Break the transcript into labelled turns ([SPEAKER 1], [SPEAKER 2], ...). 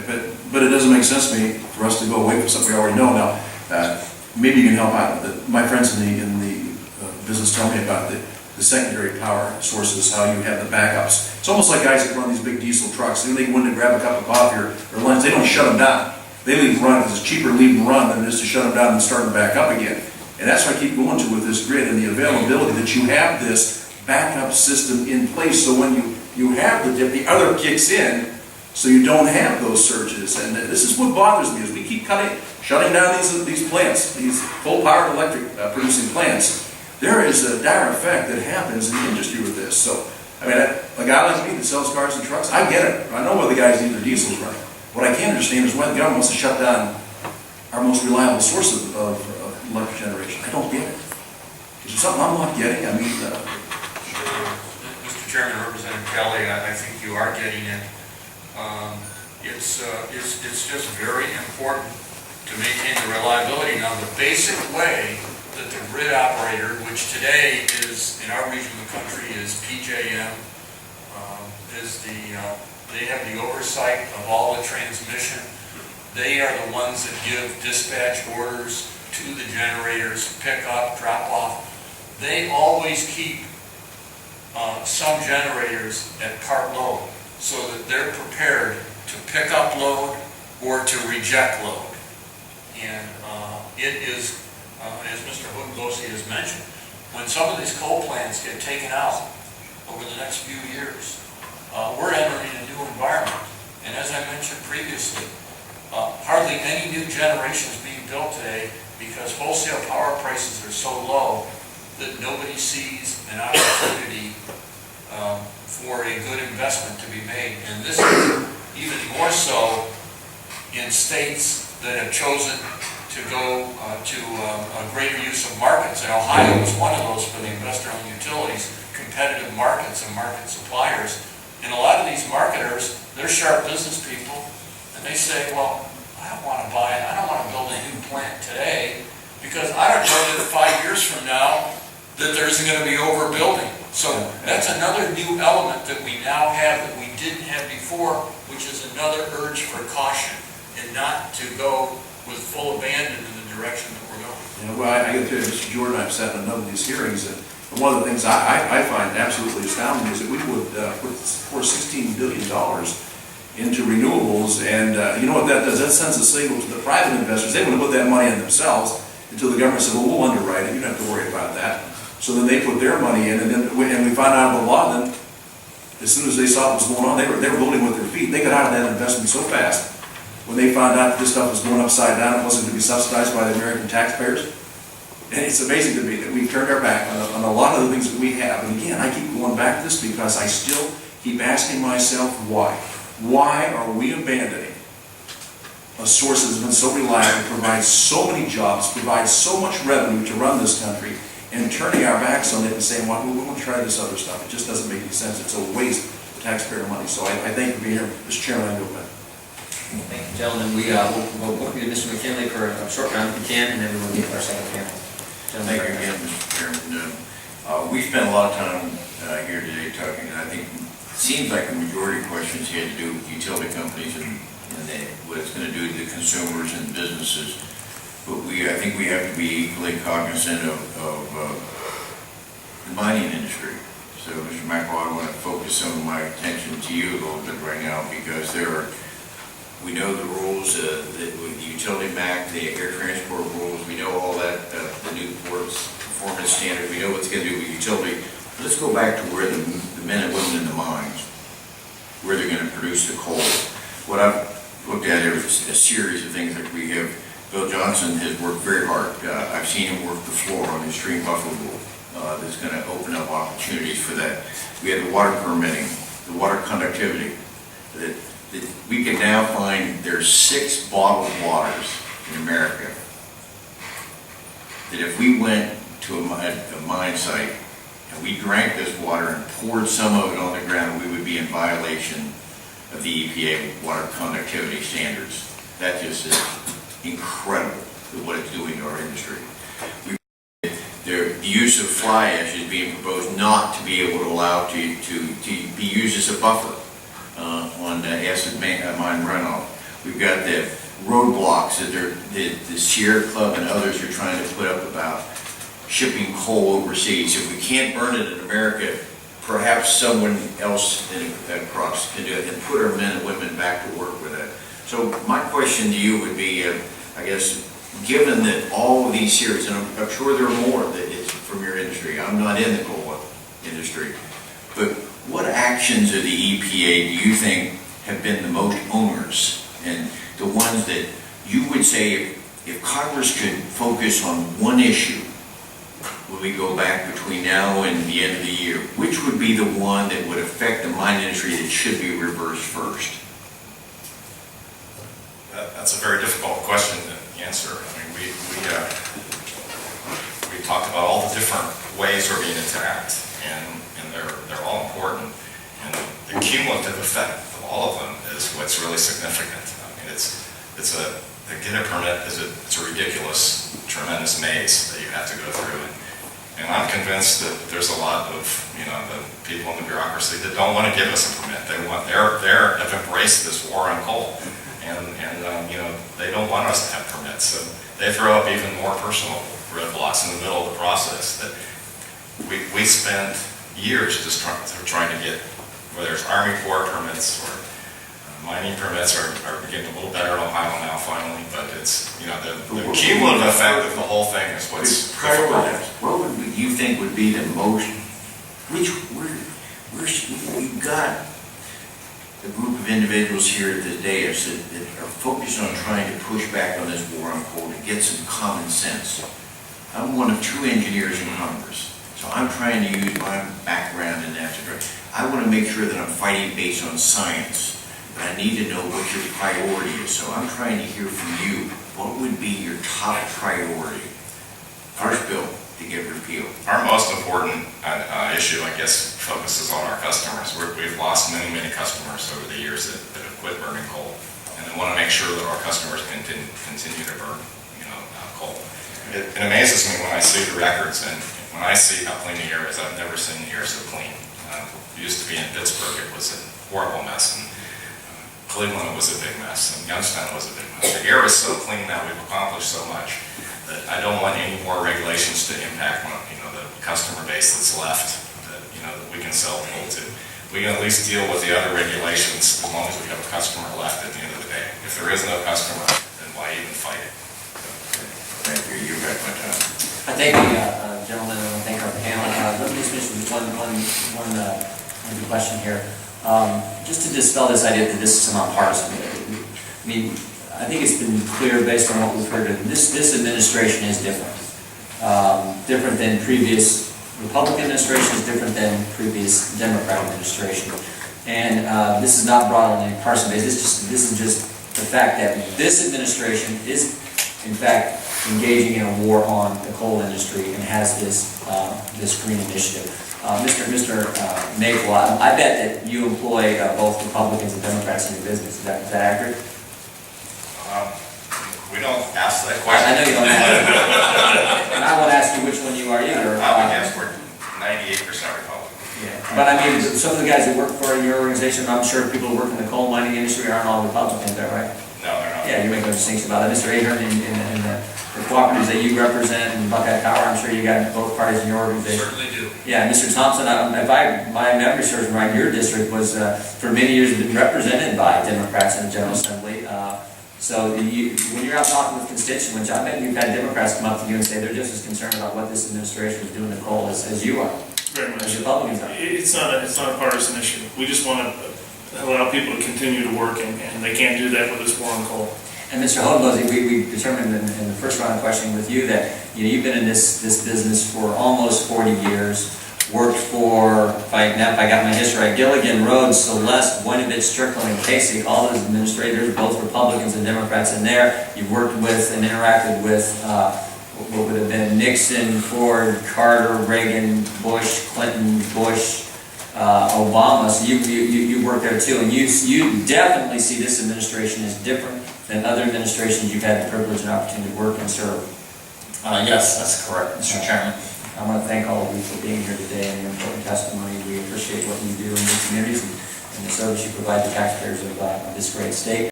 [SPEAKER 1] but it doesn't make sense to me for us to go away from something we already know. Now, maybe you can help out. My friends in the business tell me about the secondary power sources, how you have the backups. It's almost like guys that run these big diesel trucks. They go in to grab a cup of coffee or lunch. They don't shut them down. They leave them run because it's cheaper to leave them run than it is to shut them down and start them back up again. And that's what I keep going to with this grid and the availability, that you have this backup system in place, so when you have the dip, the other kicks in, so you don't have those surges. And this is what bothers me, is we keep shutting down these plants, these coal-powered electric producing plants. There is a dire effect that happens in the industry with this. So, I mean, a guy like me that sells cars and trucks, I get it. I know why the guys need their diesels running. What I can't understand is why the government wants to shut down our most reliable source of electric generation. I don't get it. Is there something I'm not getting? I mean,
[SPEAKER 2] Mr. Chairman, Representative Kelly, I think you are getting it. It's just very important to maintain the reliability. Now, the basic way that the grid operator, which today is, in our region of the country, is PJM, they have the oversight of all the transmission. They are the ones that give dispatch orders to the generators, pick up, drop off. They always keep some generators at part load, so that they're prepared to pick up load or to reject load. And it is, as Mr. Hood-Gosi has mentioned, when some of these coal plants get taken out over the next few years, we're entering a new environment. And as I mentioned previously, hardly any new generation is being built today because wholesale power prices are so low that nobody sees an opportunity for a good investment to be made. And this is even more so in states that have chosen to go to a greater use of markets. And Ohio is one of those for the investor-owned utilities, competitive markets and market suppliers. And a lot of these marketers, they're sharp business people, and they say, well, I don't want to build a new plant today because I don't know that 5 years from now that there isn't going to be overbuilding. So that's another new element that we now have that we didn't have before, which is another urge for caution and not to go with full abandon in the direction that we're going.
[SPEAKER 1] you know, well, I get to Mr. Jordan, I've sat in a number of these hearings, and one of the things I find absolutely astounding is that we would pour $16 billion into renewables, and you know what that does? That sends a signal to the private investors. They wouldn't put that money in themselves until the government said, well, we'll underwrite it, you don't have to worry about that. So then they put their money in, and we found out of the law, then as soon as they saw what was going on, they were voting with their feet. They got out of that investment so fast when they found out that this stuff was going upside down, it wasn't going to be subsidized by the American taxpayers. And it's amazing to me that we've turned our back on a lot of the things that we have. And again, I keep going back to this because I still keep asking myself why. Why are we abandoning a source that has been so reliable, provides so many jobs, provides so much revenue to run this country, and turning our backs on it and saying, well, we want to try this other stuff. It just doesn't make any sense. It's a waste of taxpayer money. So I thank you for being here. Mr. Chairman, I go back.
[SPEAKER 3] Thank you, gentlemen. We'll go to Mr. McKinley for a short round if we can, and then we'll get our second panel.
[SPEAKER 4] Thank you again, Mr. Chairman. We spent a lot of time here today talking, and I think it seems like the majority of questions had to do with utility companies and what it's going to do to the consumers and businesses. But I think we have to be equally cognizant of the mining industry. So, Mr. McElroy, I want to focus some of my attention to you a little bit right now, because we know the rules, with the utility MAC, the air transport rules, we know all that, the new ports performance standard, we know what's going to do with utility. Let's go back to where the men and women in the mines, where they're going to produce the coal. What I've looked at is a series of things that we have. Bill Johnson has worked very hard. I've seen him work the floor on the extreme buffer rule. That's going to open up opportunities for that. We have the water permitting, the water conductivity. That we can now find there's 6 bottled waters in America that if we went to a mine site and we drank this water and poured some of it on the ground, we would be in violation of the EPA water conductivity standards. That just is incredible what it's doing to our industry. The use of fly ash is being proposed not to be able to allow to be used as a buffer on acid mine runoff. We've got the roadblocks that the Sierra Club and others are trying to put up about shipping coal overseas. If we can't burn it in America, perhaps someone else across can do it and put our men and women back to work with it. So my question to you would be, I guess, given that all of these series, and I'm sure there are more that is from your industry, I'm not in the coal industry, but what actions of the EPA do you think have been the most onerous, and the ones that you would say if Congress could focus on one issue when we go back between now and the end of the year, which would be the one that would affect the mine industry that should be reversed first?
[SPEAKER 5] That's a very difficult question to answer. I mean, we talked about all the different ways we're being attacked, and they're all important. And the cumulative effect of all of them is what's really significant. I mean, to get a permit it's a ridiculous, tremendous maze that you have to go through. And I'm convinced that there's a lot of, the people in the bureaucracy that don't want to give us a permit. They've embraced this war on coal. And they don't want us to have permits, so they throw up even more personal roadblocks in the middle of the process that we spend years just trying to get, whether it's Army Corps permits or mining permits are getting a little better in Ohio now finally, but it's, the cumulative effect of the whole thing is what's
[SPEAKER 4] prioritized. What would you think would be the most, we've got a group of individuals here at the dais that are focused on trying to push back on this war on coal to get some common sense. I'm one of 2 engineers in Congress, so I'm trying to use my background in that. I want to make sure that I'm fighting based on science, but I need to know what your priority is. So I'm trying to hear from you, what would be your top priority? First bill to get repealed.
[SPEAKER 5] Our most important issue, I guess, focuses on our customers. We've lost many, many customers over the years that have quit burning coal, and we want to make sure that our customers continue to burn, coal. It amazes me when I see the records and when I see how clean the air is. I've never seen the air so clean. It used to be in Pittsburgh, it was a horrible mess, and Cleveland was a big mess, and Youngstown was a big mess. The air is so clean now, we've accomplished so much that I don't want any more regulations to impact the customer base that's left that we can sell coal to. We can at least deal with the other regulations as long as we have a customer left at the end of the day. If there is no customer, then why even fight it?
[SPEAKER 4] Thank you. You've got my time.
[SPEAKER 3] I thank the gentleman, and I thank our panel. Let me just mention one good question here. Just to dispel this idea that this is nonpartisan. I mean, I think it's been clear based on what we've heard. This administration is different. Different than previous Republican administrations, different than previous Democrat administration. And this is not brought on a partisan basis. This is just the fact that this administration is, in fact, engaging in a war on the coal industry and has this green initiative. Mr. Maple, I bet that you employ both Republicans and Democrats in your business. Is that accurate?
[SPEAKER 5] We don't ask that question.
[SPEAKER 3] I know you don't ask. And I won't ask you which one you are either.
[SPEAKER 5] I would guess we're 98% Republican.
[SPEAKER 3] Yeah. But I mean, some of the guys that work for your organization, I'm sure people who work in the coal mining industry aren't all Republicans, is that right?
[SPEAKER 5] No, they're not.
[SPEAKER 3] Yeah, you make no distinction about that. Mr. Ahern, in the cooperatives that you represent in Buckeye Power, I'm sure you got both parties in your organization.
[SPEAKER 2] Certainly do.
[SPEAKER 3] Yeah, Mr. Thompson, my memory serves me right, your district was, for many years, been represented by Democrats in the General Assembly. So when you're out talking with constituents, I bet you've had Democrats come up to you and say they're just as concerned about what this administration is doing to coal as you are.
[SPEAKER 6] Very much.
[SPEAKER 3] As Republicans are.
[SPEAKER 6] It's not a partisan issue. We just want to allow people to continue to work, and they can't do that with this war on coal.
[SPEAKER 3] And Mr. Hodenlozy, we determined in the first round of questioning with you that you've been in this business for almost 40 years. Worked for, if I got my history right, Gilligan, Rhodes, Celeste, Voinovich, Strickland, and Casey, all those administrators, both Republicans and Democrats in there. You've worked with and interacted with what would have been Nixon, Ford, Carter, Reagan, Bush, Clinton, Bush, Obama. So you worked there too, and you definitely see this administration as different than other administrations you've had the privilege and opportunity to work and serve.
[SPEAKER 7] Yes, that's correct, Mr. Chairman.
[SPEAKER 3] I want to thank all of you for being here today and your important testimony. We appreciate what you do in your communities and the service you provide the taxpayers of this great state.